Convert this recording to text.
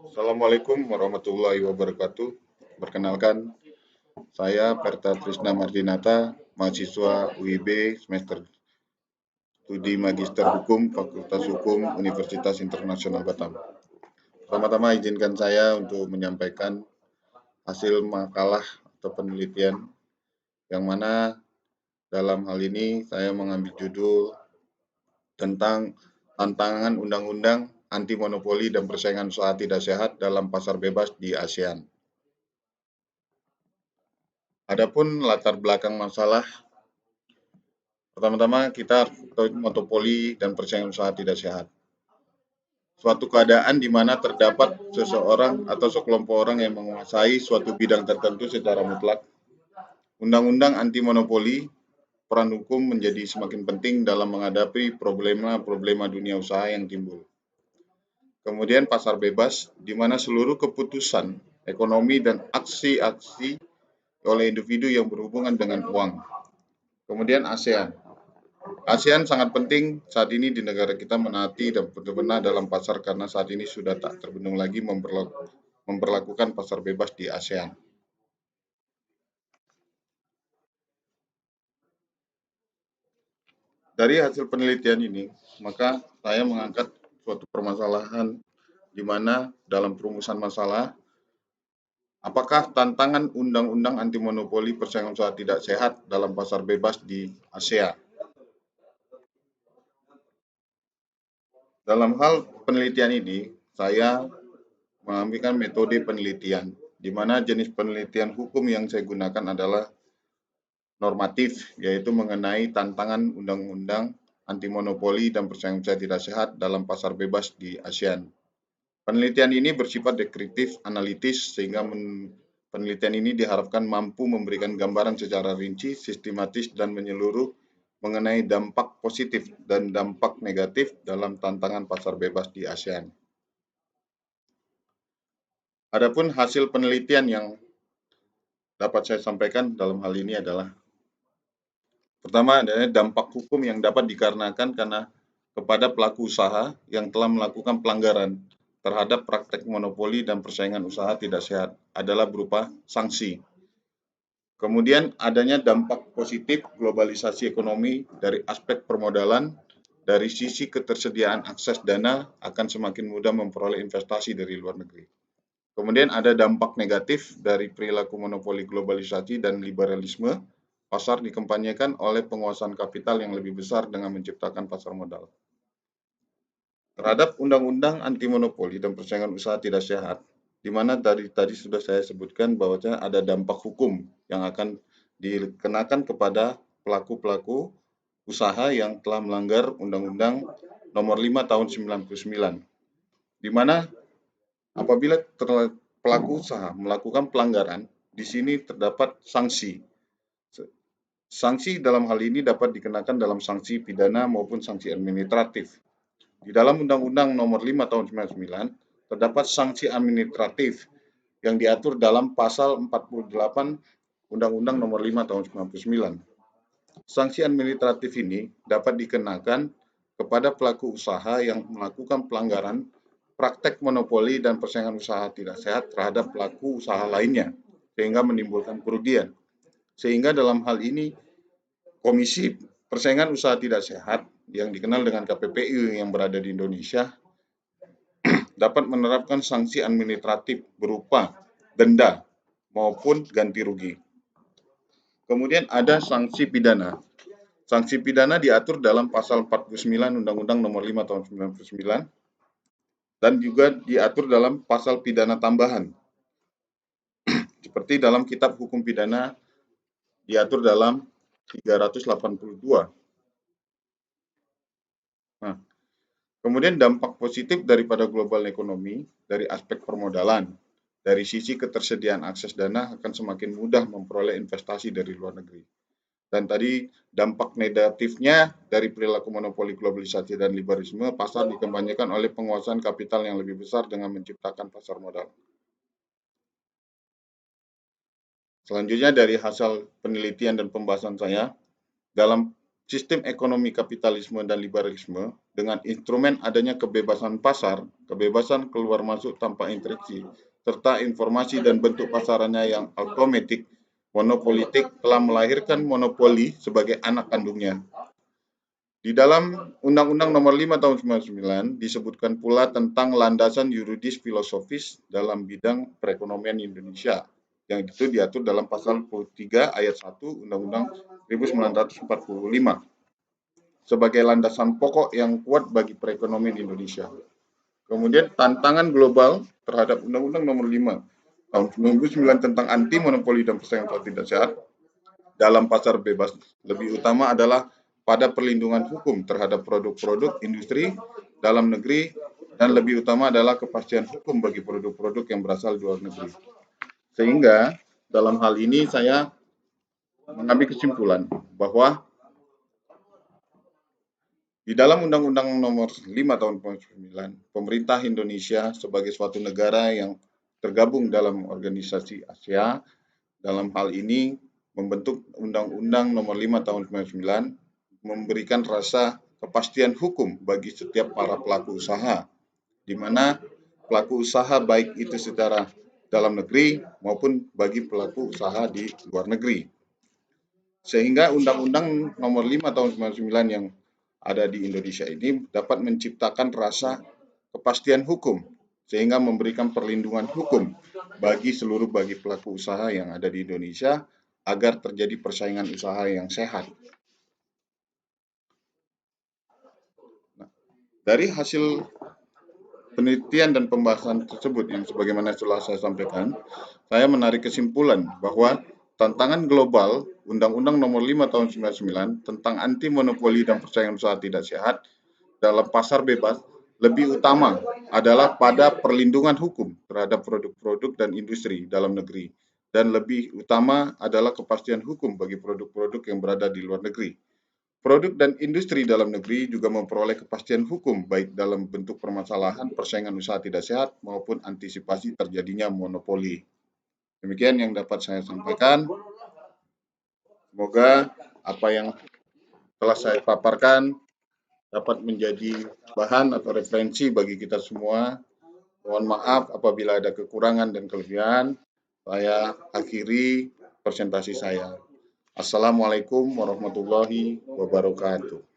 Assalamualaikum warahmatullahi wabarakatuh. Perkenalkan, saya Perta Trisna Martinata, mahasiswa UIB semester studi Magister Hukum Fakultas Hukum Universitas Internasional Batam. Pertama-tama izinkan saya untuk menyampaikan hasil makalah atau penelitian yang mana dalam hal ini saya mengambil judul tentang tantangan undang-undang anti monopoli dan persaingan usaha tidak sehat dalam pasar bebas di ASEAN. Adapun latar belakang masalah, pertama-tama kita tahu monopoli dan persaingan usaha tidak sehat. Suatu keadaan di mana terdapat seseorang atau sekelompok orang yang menguasai suatu bidang tertentu secara mutlak. Undang-undang anti monopoli, peran hukum menjadi semakin penting dalam menghadapi problema-problema dunia usaha yang timbul. Kemudian pasar bebas, di mana seluruh keputusan ekonomi dan aksi-aksi oleh individu yang berhubungan dengan uang. Kemudian ASEAN. ASEAN sangat penting saat ini di negara kita menaati dan benar-benar dalam pasar karena saat ini sudah tak terbendung lagi memperlakukan pasar bebas di ASEAN. Dari hasil penelitian ini, maka saya mengangkat suatu permasalahan di mana dalam perumusan masalah, apakah tantangan undang-undang anti monopoli persaingan usaha tidak sehat dalam pasar bebas di ASEAN? Dalam hal penelitian ini, saya mengambilkan metode penelitian, di mana jenis penelitian hukum yang saya gunakan adalah normatif, yaitu mengenai tantangan undang-undang anti monopoli dan persaingan usaha tidak sehat dalam pasar bebas di ASEAN. Penelitian ini bersifat deskriptif, analitis, sehingga penelitian ini diharapkan mampu memberikan gambaran secara rinci, sistematis, dan menyeluruh mengenai dampak positif dan dampak negatif dalam tantangan pasar bebas di ASEAN. Adapun hasil penelitian yang dapat saya sampaikan dalam hal ini adalah pertama adalah dampak hukum yang dapat dikarenakan karena kepada pelaku usaha yang telah melakukan pelanggaran terhadap praktek monopoli dan persaingan usaha tidak sehat adalah berupa sanksi. Kemudian adanya dampak positif globalisasi ekonomi dari aspek permodalan, dari sisi ketersediaan akses dana akan semakin mudah memperoleh investasi dari luar negeri. Kemudian ada dampak negatif dari perilaku monopoli globalisasi dan liberalisme, pasar dikampanyekan oleh penguasaan kapital yang lebih besar dengan menciptakan pasar modal. Terhadap undang-undang anti monopoli dan persaingan usaha tidak sehat, di mana tadi sudah saya sebutkan bahwa ada dampak hukum yang akan dikenakan kepada pelaku-pelaku usaha yang telah melanggar Undang-Undang Nomor 5 Tahun 99, di mana apabila pelaku usaha melakukan pelanggaran, di sini terdapat sanksi. Sanksi dalam hal ini dapat dikenakan dalam sanksi pidana maupun sanksi administratif. Di dalam Undang-Undang Nomor 5 Tahun 99 terdapat sanksi administratif yang diatur dalam pasal 48 Undang-Undang Nomor 5 Tahun 99. Sanksi administratif ini dapat dikenakan kepada pelaku usaha yang melakukan pelanggaran praktek monopoli dan persaingan usaha tidak sehat terhadap pelaku usaha lainnya, sehingga menimbulkan kerugian. Sehingga dalam hal ini, Komisi Persaingan Usaha Tidak Sehat yang dikenal dengan KPPU yang berada di Indonesia dapat menerapkan sanksi administratif berupa denda maupun ganti rugi. Kemudian ada sanksi pidana. Sanksi pidana diatur dalam pasal 49 Undang-Undang Nomor 5 Tahun 99 dan juga diatur dalam pasal pidana tambahan. Seperti dalam Kitab Hukum Pidana diatur dalam 382. Nah, kemudian dampak positif daripada global ekonomi dari aspek permodalan, dari sisi ketersediaan akses dana akan semakin mudah memperoleh investasi dari luar negeri. Dan tadi dampak negatifnya dari perilaku monopoli globalisasi dan liberalisme, pasar dikembangkan oleh penguasaan kapital yang lebih besar dengan menciptakan pasar modal. Selanjutnya dari hasil penelitian dan pembahasan saya, dalam sistem ekonomi kapitalisme dan liberalisme dengan instrumen adanya kebebasan pasar, kebebasan keluar masuk tanpa interaksi, serta informasi dan bentuk pasarannya yang automatik, monopolitik telah melahirkan monopoli sebagai anak kandungnya. Di dalam Undang-Undang Nomor 5 Tahun 99 disebutkan pula tentang landasan yuridis filosofis dalam bidang perekonomian Indonesia, yang itu diatur dalam pasal 3 ayat 1 Undang-Undang 1945 sebagai landasan pokok yang kuat bagi perekonomian Indonesia. Kemudian tantangan global terhadap Undang-Undang Nomor 5 Tahun 99 tentang anti monopoli dan persaingan tidak sehat dalam pasar bebas lebih utama adalah pada perlindungan hukum terhadap produk-produk industri dalam negeri dan lebih utama adalah kepastian hukum bagi produk-produk yang berasal dari luar negeri. Sehingga dalam hal ini saya mengambil kesimpulan bahwa di dalam Undang-Undang Nomor 5 Tahun 2009, pemerintah Indonesia sebagai suatu negara yang tergabung dalam organisasi Asia, dalam hal ini membentuk Undang-Undang Nomor 5 Tahun 99 memberikan rasa kepastian hukum bagi setiap para pelaku usaha, di mana pelaku usaha baik itu secara dalam negeri maupun bagi pelaku usaha di luar negeri. Sehingga Undang-Undang Nomor 5 Tahun 99 yang ada di Indonesia ini dapat menciptakan rasa kepastian hukum sehingga memberikan perlindungan hukum bagi seluruh pelaku usaha yang ada di Indonesia agar terjadi persaingan usaha yang sehat. Nah, dari hasil penelitian dan pembahasan tersebut yang sebagaimana telah saya sampaikan, saya menarik kesimpulan bahwa tantangan global Undang-Undang Nomor 5 Tahun 99 tentang anti monopoli dan persaingan usaha tidak sehat dalam pasar bebas lebih utama adalah pada perlindungan hukum terhadap produk-produk dan industri dalam negeri dan lebih utama adalah kepastian hukum bagi produk-produk yang berada di luar negeri. Produk dan industri dalam negeri juga memperoleh kepastian hukum baik dalam bentuk permasalahan persaingan usaha tidak sehat maupun antisipasi terjadinya monopoli. Demikian yang dapat saya sampaikan. Semoga apa yang telah saya paparkan dapat menjadi bahan atau referensi bagi kita semua. Mohon maaf apabila ada kekurangan dan kelebihan. Saya akhiri presentasi saya. Assalamualaikum warahmatullahi wabarakatuh.